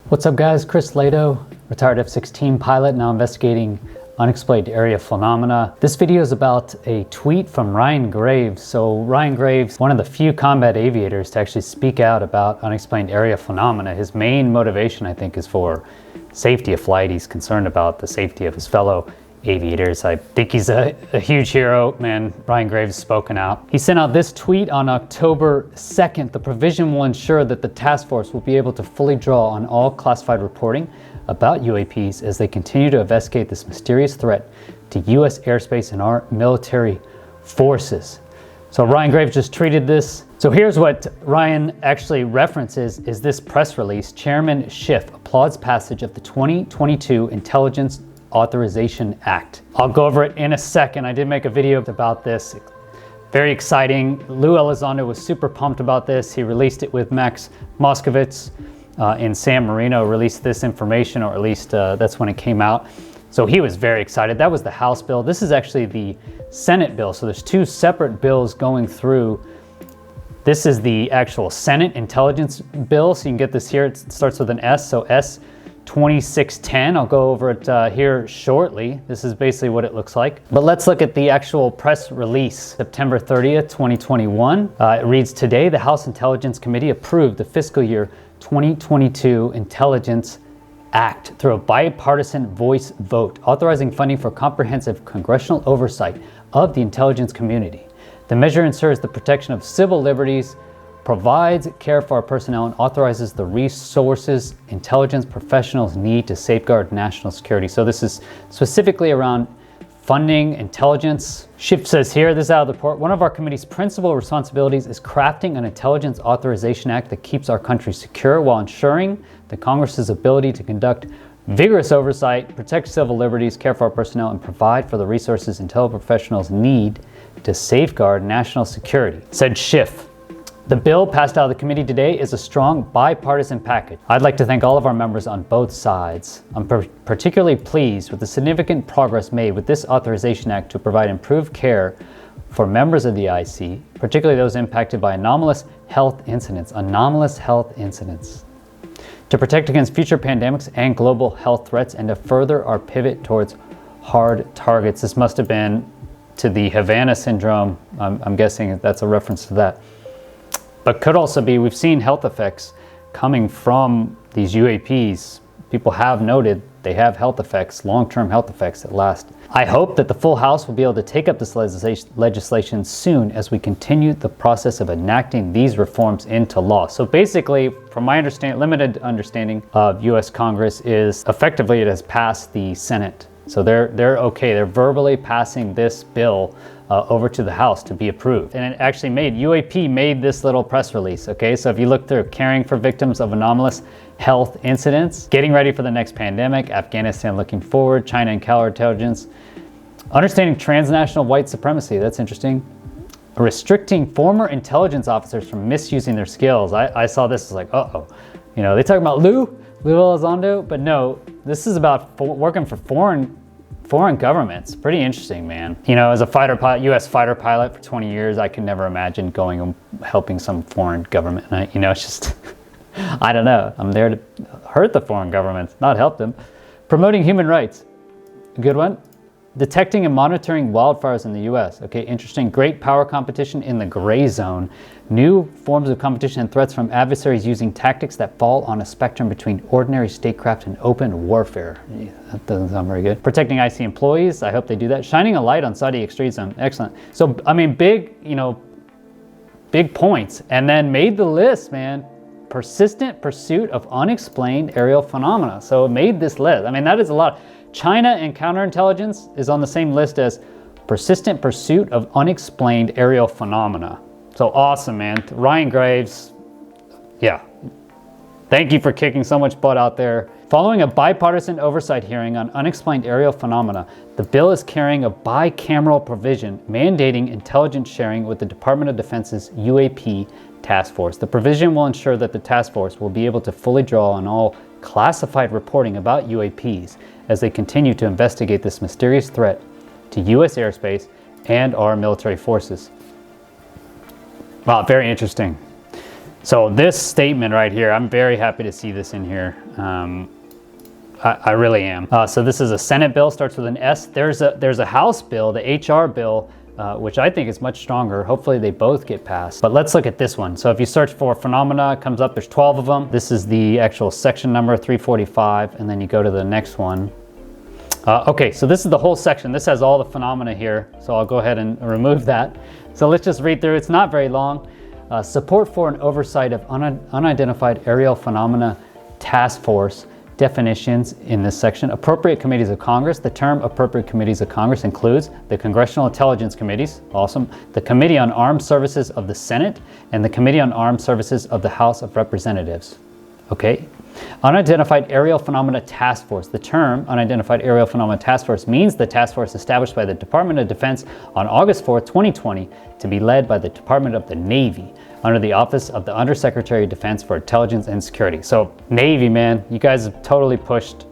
What's up guys, Chris Lato, retired F-16 pilot, now investigating unexplained aerial phenomena. This video is about a tweet from Ryan Graves. So Ryan Graves, one of the few combat aviators to actually speak out about unexplained aerial phenomena. His main motivation, I think, is for safety of flight. He's concerned about the safety of his fellow aviators. I think he's a huge hero, man. Ryan Graves has spoken out. He sent out this tweet on October 2nd. The provision will ensure that the task force will be able to fully draw on all classified reporting about UAPs as they continue to investigate this mysterious threat to U.S. airspace and our military forces. So Ryan Graves just tweeted this. So here's what Ryan actually references is this press release. Chairman Schiff applauds passage of the 2022 Intelligence Authorization Act. I'll go over it in a second. I did make a video about this. Very exciting. Lue Elizondo was super pumped about this. He released it with Max Moskowitz in San Marino, released this information, or at least that's when it came out. So he was very excited. That was the House bill. This is actually the Senate bill. So there's two separate bills going through. This is the actual Senate intelligence bill. So you can get this here. It starts with an S, so S.2610. I'll go over it here shortly. This is basically what it looks like. But let's look at the actual press release. September 30th, 2021. It reads, today the House Intelligence Committee approved the fiscal year 2022 Intelligence Act through a bipartisan voice vote, authorizing funding for comprehensive congressional oversight of the intelligence community. The measure ensures the protection of civil liberties, provides care for our personnel, and authorizes the resources intelligence professionals need to safeguard national security. So this is specifically around funding intelligence. Schiff says here, this is out of the report, one of our committee's principal responsibilities is crafting an Intelligence Authorization Act that keeps our country secure while ensuring the Congress's ability to conduct vigorous oversight, protect civil liberties, care for our personnel, and provide for the resources intel professionals need to safeguard national security, said Schiff. The bill passed out of the committee today is a strong bipartisan package. I'd like to thank all of our members on both sides. I'm particularly pleased with the significant progress made with this Authorization Act to provide improved care for members of the IC, particularly those impacted by anomalous health incidents, to protect against future pandemics and global health threats, and to further our pivot towards hard targets. This must have been to the Havana syndrome. I'm guessing that's a reference to that. But could also be, we've seen health effects coming from these UAPs. People have noted they have health effects, long-term health effects that last. I hope that the full House will be able to take up this legislation soon as we continue the process of enacting these reforms into law. So basically, from my limited understanding of US Congress is effectively it has passed the Senate. So they're okay, they're verbally passing this bill over to the House to be approved. And it actually UAP made this little press release, okay? So if you look through caring for victims of anomalous health incidents, getting ready for the next pandemic, Afghanistan looking forward, China and counterintelligence, understanding transnational white supremacy, that's interesting. Restricting former intelligence officers from misusing their skills. I saw this as like, uh-oh. You know, they talk about Lue Elizondo, but no, this is about working for foreign governments. Pretty interesting, man. You know, as a fighter pilot, U.S. fighter pilot for 20 years, I could never imagine going and helping some foreign government. You know, it's just, I don't know. I'm there to hurt the foreign governments, not help them. Promoting human rights. A good one. Detecting and monitoring wildfires in the U.S. Okay, interesting. Great power competition in the gray zone. New forms of competition and threats from adversaries using tactics that fall on a spectrum between ordinary statecraft and open warfare. Yeah, that doesn't sound very good. Protecting IC employees. I hope they do that. Shining a light on Saudi extremism. Excellent. So, I mean, big points. And then made the list, man. Persistent pursuit of unexplained aerial phenomena. So it made this list. I mean, that is a lot. China and counterintelligence is on the same list as persistent pursuit of unexplained aerial phenomena. So awesome, man. Ryan Graves, yeah. Thank you for kicking so much butt out there. Following a bipartisan oversight hearing on unexplained aerial phenomena, the bill is carrying a bicameral provision mandating intelligence sharing with the Department of Defense's UAP task force. The provision will ensure that the task force will be able to fully draw on all classified reporting about UAPs as they continue to investigate this mysterious threat to U.S. airspace and our military forces. Wow, very interesting. So this statement right here, I'm very happy to see this in here. I really am. So this is a Senate bill, starts with an S. There's a House bill, the HR bill, which I think is much stronger. Hopefully they both get passed. But let's look at this one. So if you search for phenomena, it comes up, there's 12 of them. This is the actual section number 345, and then you go to the next one. Okay, so this is the whole section. This has all the phenomena here. So I'll go ahead and remove that. So let's just read through. It's not very long. Support for an oversight of unidentified aerial phenomena task force. Definitions in this section. Appropriate committees of Congress. The term appropriate committees of Congress includes the Congressional Intelligence Committees, awesome, the Committee on Armed Services of the Senate, and the Committee on Armed Services of the House of Representatives. Okay. Unidentified Aerial Phenomena Task Force. The term Unidentified Aerial Phenomena Task Force means the task force established by the Department of Defense on August 4th, 2020, to be led by the Department of the Navy under the Office of the Undersecretary of Defense for Intelligence and Security. So Navy, man, you guys have totally pushed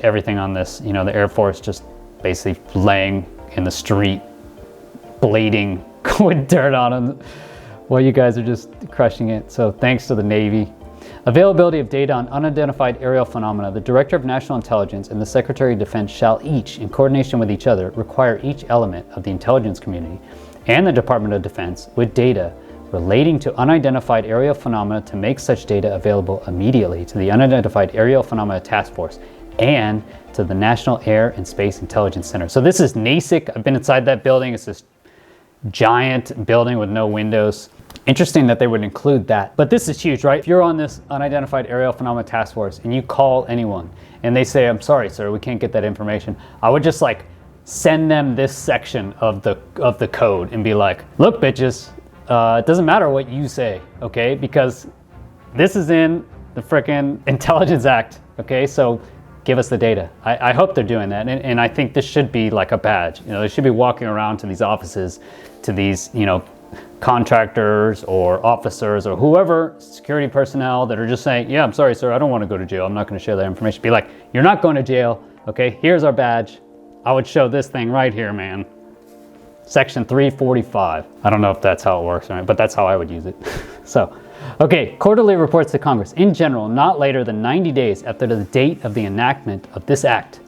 everything on this. You know, the Air Force just basically laying in the street, bleeding with dirt on them. Well, you guys are just crushing it. So thanks to the Navy. Availability of data on unidentified aerial phenomena. The Director of National Intelligence and the Secretary of Defense shall each, in coordination with each other, require each element of the intelligence community and the Department of Defense with data relating to unidentified aerial phenomena to make such data available immediately to the Unidentified Aerial Phenomena Task Force and to the National Air and Space Intelligence Center. So this is NASIC. I've been inside that building. It's this giant building with no windows. Interesting that they would include that. But this is huge, right? If you're on this Unidentified Aerial Phenomena Task Force and you call anyone and they say, I'm sorry, sir, we can't get that information, I would just like send them this section of the code and be like, look, bitches, it doesn't matter what you say, okay? Because this is in the frickin' Intelligence Act, okay? So give us the data. I hope they're doing that. And I think this should be like a badge. You know, they should be walking around to these offices, to these, you know, contractors or officers or whoever, security personnel that are just saying, yeah, I'm sorry, sir, I don't want to go to jail. I'm not going to share that information. Be like, you're not going to jail, okay? Here's our badge. I would show this thing right here, man. Section 345. I don't know if that's how it works, right? But that's how I would use it. So, okay, quarterly reports to Congress. In general, not later than 90 days after the date of the enactment of this act,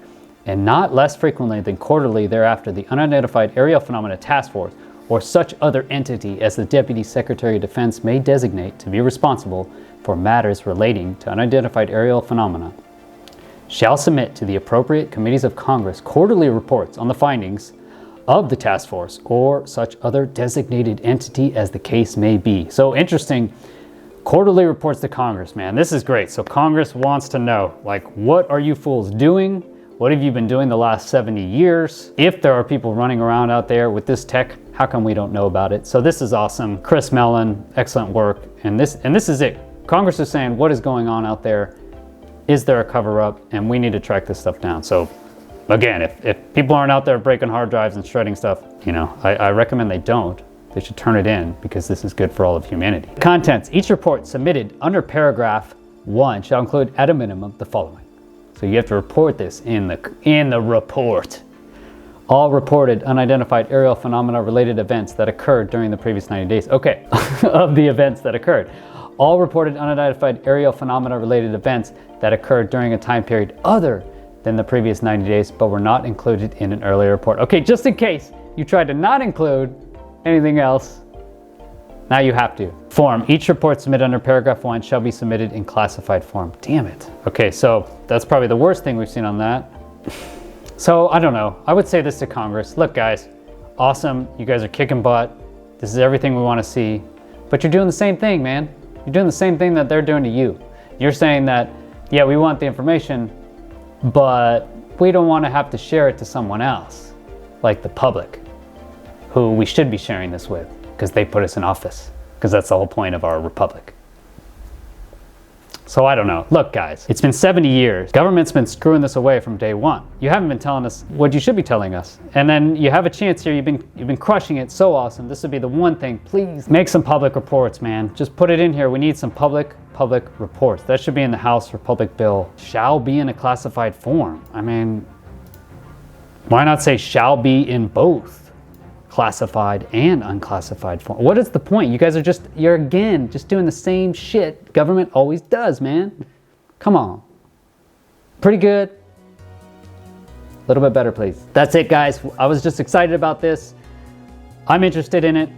and not less frequently than quarterly thereafter, the Unidentified Aerial Phenomena Task Force or such other entity as the Deputy Secretary of Defense may designate to be responsible for matters relating to unidentified aerial phenomena shall submit to the appropriate committees of Congress quarterly reports on the findings of the task force or such other designated entity as the case may be. So interesting, quarterly reports to Congress, man. This is great. So Congress wants to know, like, what are you fools doing? What have you been doing the last 70 years? If there are people running around out there with this tech, how come we don't know about it? So this is awesome. Chris Mellon, excellent work. And this is it. Congress is saying, what is going on out there? Is there a cover up? And we need to track this stuff down. So again, if people aren't out there breaking hard drives and shredding stuff, you know, I recommend they don't. They should turn it in because this is good for all of humanity. Contents. Each report submitted under paragraph 1 shall include at a minimum the following. So you have to report this in the report. All reported unidentified aerial phenomena related events that occurred during the previous 90 days. Okay, of the events that occurred. All reported unidentified aerial phenomena related events that occurred during a time period other than the previous 90 days, but were not included in an earlier report. Okay, just in case you tried to not include anything else, now you have to. Form. Each report submitted under paragraph 1 shall be submitted in classified form. Damn it. Okay, so that's probably the worst thing we've seen on that. So I don't know. I would say this to Congress. Look, guys, awesome. You guys are kicking butt. This is everything we want to see. But you're doing the same thing, man. You're doing the same thing that they're doing to you. You're saying that, yeah, we want the information, but we don't want to have to share it to someone else, like the public, who we should be sharing this with because they put us in office, because that's the whole point of our republic. So I don't know. Look, guys, it's been 70 years. Government's been screwing this away from day one. You haven't been telling us what you should be telling us. And then you have a chance here. You've been crushing it. So awesome. This would be the one thing. Please make some public reports, man. Just put it in here. We need some public reports. That should be in the House Republic bill. Shall be in a classified form. I mean, why not say shall be in both classified and unclassified form. What is the point? You guys are you're again just doing the same shit government always does, man. Come on. Pretty good. A little bit better, please. That's it, guys. I was just excited about this. I'm interested in it.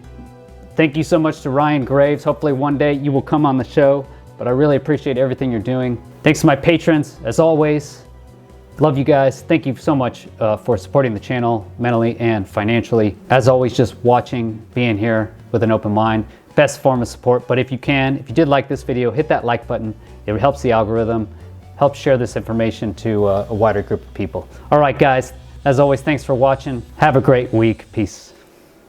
Thank you so much to Ryan Graves. Hopefully one day you will come on the show, but I really appreciate everything you're doing. Thanks to my patrons, as always. Love you guys. Thank you so much for supporting the channel mentally and financially. As always, just watching, being here with an open mind, best form of support. But if you did like this video, hit that like button. It helps the algorithm, helps share this information to a wider group of people. All right, guys, as always, thanks for watching. Have a great week. Peace.